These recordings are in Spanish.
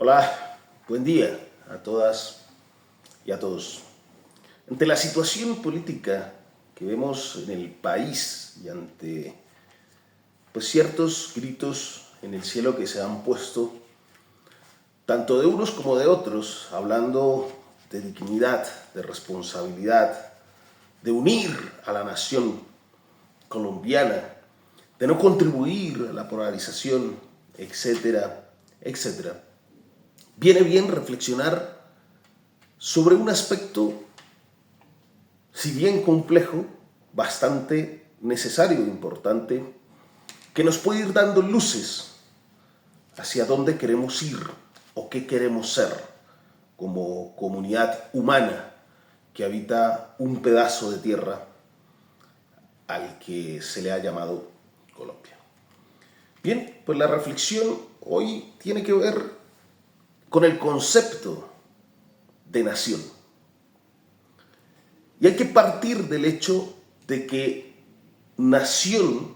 Hola, buen día a todas y a todos. Ante la situación política que vemos en el país y ante ciertos gritos en el cielo que se han puesto, tanto de unos como de otros, hablando de dignidad, de responsabilidad, de unir a la nación colombiana, de no contribuir a la polarización, etcétera, etcétera. Viene bien reflexionar sobre un aspecto, si bien complejo, bastante necesario e importante, que nos puede ir dando luces hacia dónde queremos ir o qué queremos ser como comunidad humana que habita un pedazo de tierra al que se le ha llamado Colombia. Bien, pues la reflexión hoy tiene que ver con el concepto de nación. Y hay que partir del hecho de que nación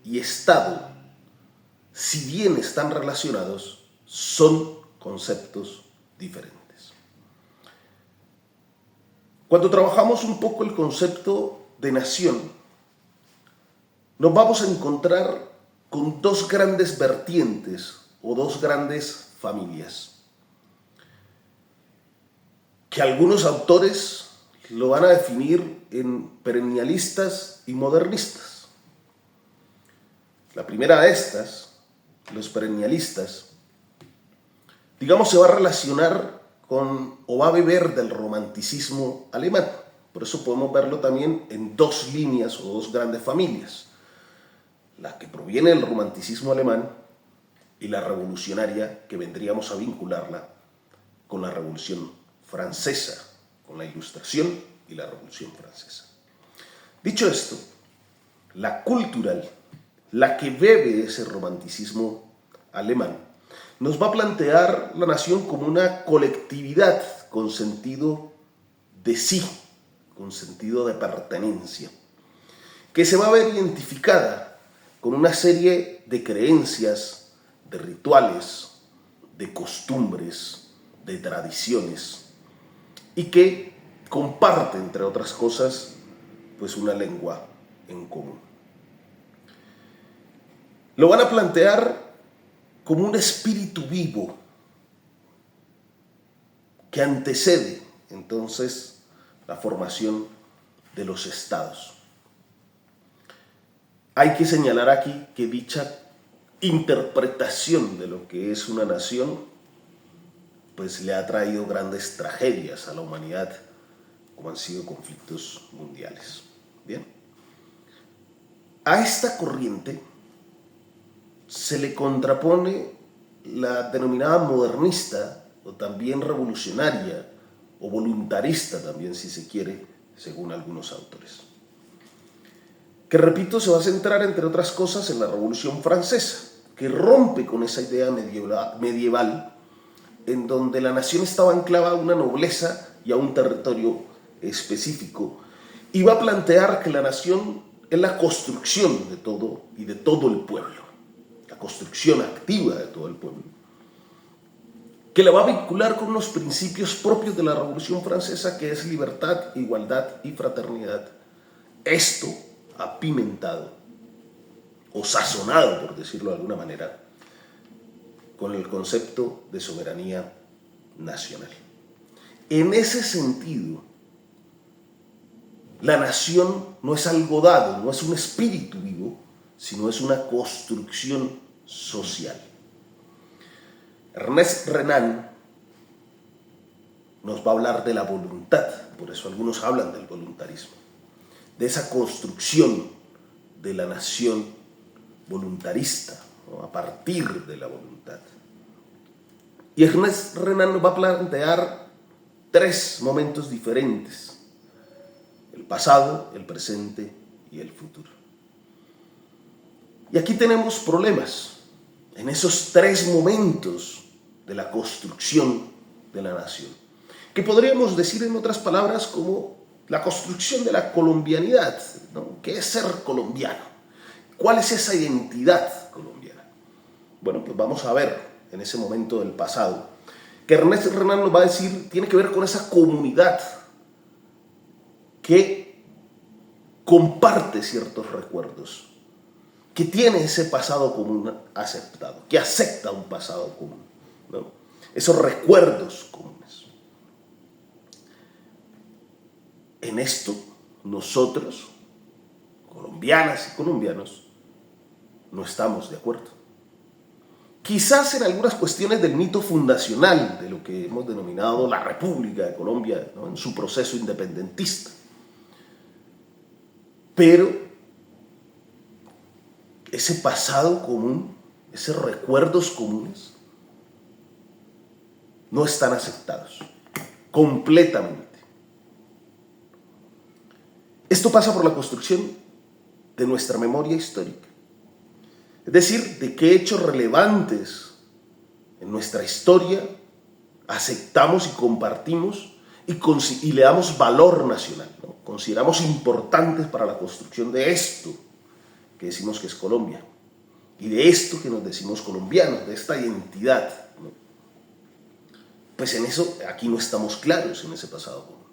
y Estado, si bien están relacionados, son conceptos diferentes. Cuando trabajamos un poco el concepto de nación, nos vamos a encontrar con dos grandes vertientes o dos grandes familias, que algunos autores lo van a definir en perennialistas y modernistas. La primera de estas, los perennialistas, digamos, se va a relacionar con o va a beber del romanticismo alemán. Por eso podemos verlo también en dos líneas o dos grandes familias. La que proviene del romanticismo alemán y la revolucionaria, que vendríamos a vincularla con la Revolución Francesa, con la Ilustración y la Revolución Francesa. Dicho esto, la cultural, la que bebe ese romanticismo alemán, nos va a plantear la nación como una colectividad con sentido de sí, con sentido de pertenencia, que se va a ver identificada con una serie de creencias, de rituales, de costumbres, de tradiciones, y que comparte, entre otras cosas, pues una lengua en común. Lo van a plantear como un espíritu vivo que antecede entonces la formación de los estados. Hay que señalar aquí que dicha interpretación de lo que es una nación pues le ha traído grandes tragedias a la humanidad, como han sido conflictos mundiales. Bien. A esta corriente se le contrapone la denominada modernista, o también revolucionaria, o voluntarista también, si se quiere, según algunos autores, que, repito, se va a centrar, entre otras cosas, en la Revolución Francesa, que rompe con esa idea medieval en donde la nación estaba anclada a una nobleza y a un territorio específico, y va a plantear que la nación es la construcción de todo y de todo el pueblo, la construcción activa de todo el pueblo, que la va a vincular con los principios propios de la Revolución Francesa, que es libertad, igualdad y fraternidad. Esto apimentado o sazonado, por decirlo de alguna manera, con el concepto de soberanía nacional. En ese sentido, la nación no es algo dado, no es un espíritu vivo, sino es una construcción social. Ernest Renan nos va a hablar de la voluntad, por eso algunos hablan del voluntarismo, de esa construcción de la nación voluntarista, ¿no?, a partir de la voluntad. Y Ernest Renan nos va a plantear tres momentos diferentes: el pasado, el presente y el futuro. Y aquí tenemos problemas en esos tres momentos de la construcción de la nación, que podríamos decir, en otras palabras, como la construcción de la colombianidad, ¿no? ¿Qué es ser colombiano? ¿Cuál es esa identidad colombiana? Bueno, pues vamos a ver en ese momento del pasado que Ernest Renan nos va a decir tiene que ver con esa comunidad que comparte ciertos recuerdos, que tiene ese pasado común aceptado, que acepta un pasado común, ¿no? Esos recuerdos comunes. En esto, nosotros, colombianas y colombianos, no estamos de acuerdo. Quizás en algunas cuestiones del mito fundacional de lo que hemos denominado la República de Colombia, ¿no?, en su proceso independentista. Pero ese pasado común, esos recuerdos comunes, no están aceptados completamente. Esto pasa por la construcción de nuestra memoria histórica. Es decir, de qué hechos relevantes en nuestra historia aceptamos y compartimos y le damos valor nacional, ¿no? Consideramos importantes para la construcción de esto que decimos que es Colombia y de esto que nos decimos colombianos, de esta identidad, ¿no? Pues en eso aquí no estamos claros en ese pasado común.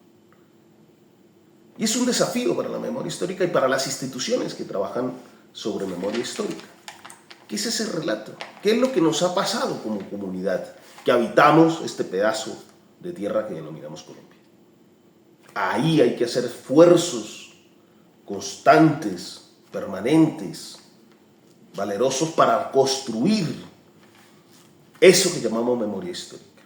Y es un desafío para la memoria histórica y para las instituciones que trabajan sobre memoria histórica. ¿Qué es ese relato? ¿Qué es lo que nos ha pasado como comunidad que habitamos este pedazo de tierra que denominamos Colombia? Ahí hay que hacer esfuerzos constantes, permanentes, valerosos para construir eso que llamamos memoria histórica.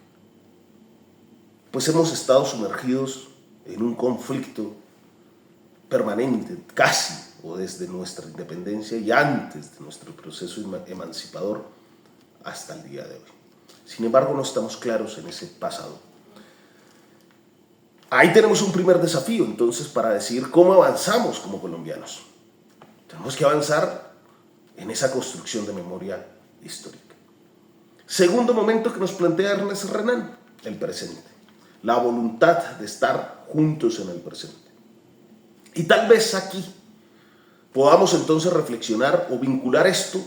Pues hemos estado sumergidos en un conflicto permanente, casi, o desde nuestra independencia y antes de nuestro proceso emancipador hasta el día de hoy. Sin embargo, no estamos claros en ese pasado. Ahí tenemos un primer desafío, entonces, para decir cómo avanzamos como colombianos. Tenemos que avanzar en esa construcción de memoria histórica. Segundo momento que nos plantea Ernest Renan, el presente. La voluntad de estar juntos en el presente. Y tal vez aquí podamos entonces reflexionar o vincular esto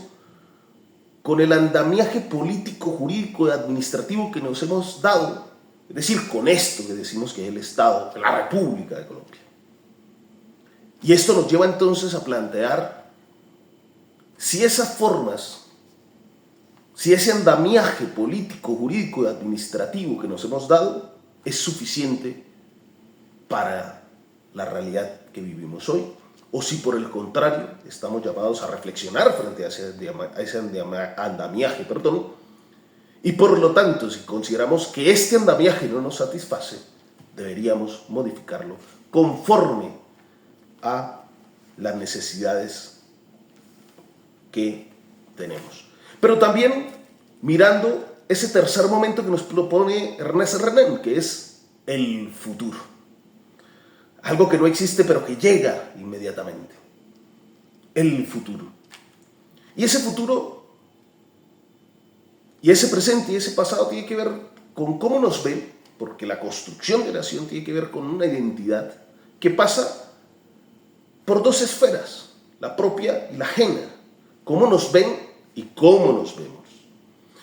con el andamiaje político, jurídico y administrativo que nos hemos dado, es decir, con esto que decimos que es el Estado, la República de Colombia. Y esto nos lleva entonces a plantear si esas formas, si ese andamiaje político, jurídico y administrativo que nos hemos dado es suficiente para la realidad que vivimos hoy, o si por el contrario estamos llamados a reflexionar frente a ese andamiaje, y por lo tanto, si consideramos que este andamiaje no nos satisface, deberíamos modificarlo conforme a las necesidades que tenemos. Pero también mirando ese tercer momento que nos propone Ernest Renan, que es el futuro. Algo que no existe pero que llega inmediatamente. El futuro. Y ese futuro, y ese presente y ese pasado tiene que ver con cómo nos ven, porque la construcción de nación tiene que ver con una identidad que pasa por dos esferas, la propia y la ajena. Cómo nos ven y cómo nos vemos.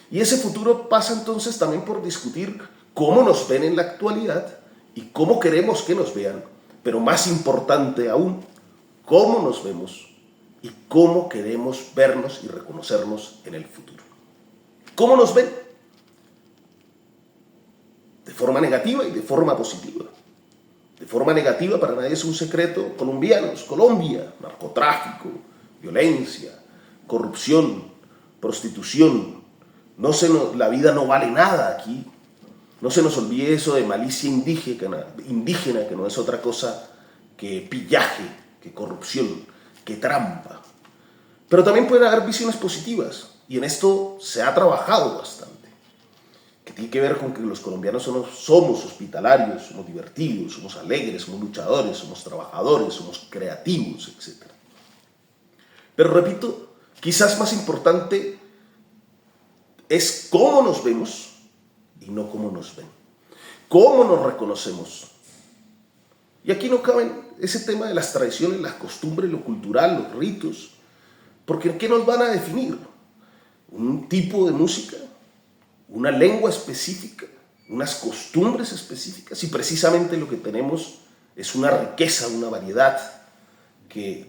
Y ese futuro pasa entonces también por discutir cómo nos ven en la actualidad y cómo queremos que nos vean, pero más importante aún, cómo nos vemos y cómo queremos vernos y reconocernos en el futuro. ¿Cómo nos ven? De forma negativa y de forma positiva. De forma negativa, para nadie es un secreto, colombianos, Colombia, narcotráfico, violencia, corrupción, prostitución. La vida no vale nada aquí. No se nos olvide eso de malicia indígena, que no es otra cosa que pillaje, que corrupción, que trampa. Pero también pueden haber visiones positivas, y en esto se ha trabajado bastante, que tiene que ver con que los colombianos somos hospitalarios, somos divertidos, somos alegres, somos luchadores, somos trabajadores, somos creativos, etc. Pero repito, quizás más importante es cómo nos vemos y no cómo nos ven. ¿Cómo nos reconocemos? Y aquí no caben ese tema de las tradiciones, las costumbres, lo cultural, los ritos, porque ¿qué nos van a definir? ¿Un tipo de música? ¿Una lengua específica? unas costumbres específicas, y precisamente lo que tenemos es una riqueza, una variedad que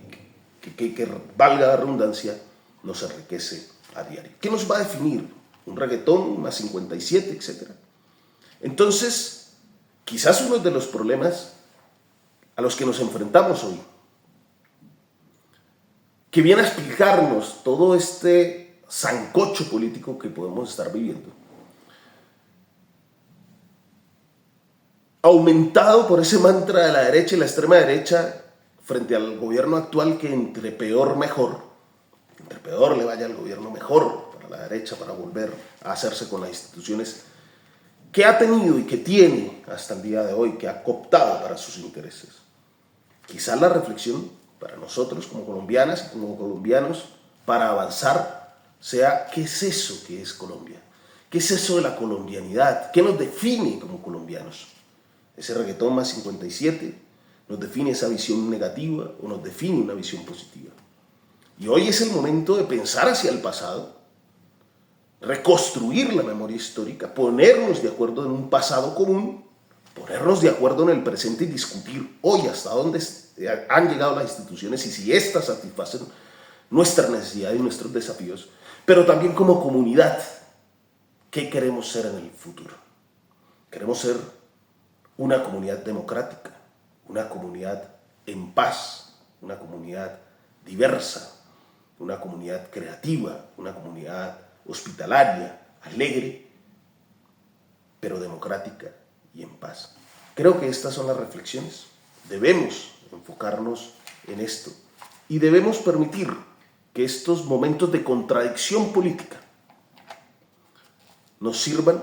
valga la redundancia, nos enriquece a diario. ¿Qué nos va a definir? Un reggaetón, más 57, etc. Entonces, quizás uno de los problemas a los que nos enfrentamos hoy, que viene a explicarnos todo este sancocho político que podemos estar viviendo, aumentado por ese mantra de la derecha y la extrema derecha frente al gobierno actual, que entre peor mejor, entre peor le vaya al gobierno mejor para la derecha, para volver a hacerse con las instituciones que ha tenido y que tiene hasta el día de hoy, que ha cooptado para sus intereses. Quizás la reflexión para nosotros como colombianas y como colombianos para avanzar sea: ¿qué es eso que es Colombia? ¿Qué es eso de la colombianidad? ¿Qué nos define como colombianos? Ese reggaetón más 57 nos define esa visión negativa o nos define una visión positiva. Y hoy es el momento de pensar hacia el pasado, reconstruir la memoria histórica, ponernos de acuerdo en un pasado común, ponernos de acuerdo en el presente y discutir hoy hasta dónde han llegado las instituciones y si éstas satisfacen nuestras necesidades y nuestros desafíos, pero también como comunidad, ¿qué queremos ser en el futuro? Queremos ser una comunidad democrática, una comunidad en paz, una comunidad diversa, una comunidad creativa, una comunidad hospitalaria, alegre, pero democrática y en paz. Creo que estas son las reflexiones. Debemos enfocarnos en esto y debemos permitir que estos momentos de contradicción política nos sirvan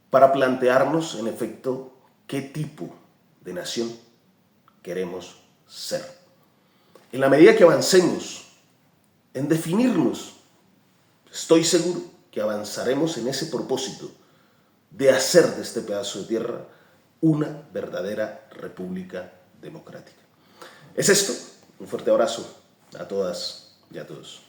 para plantearnos, en efecto, qué tipo de nación queremos ser. En la medida que avancemos en definirnos, estoy seguro que avanzaremos en ese propósito de hacer de este pedazo de tierra una verdadera república democrática. Es esto. Un fuerte abrazo a todas y a todos.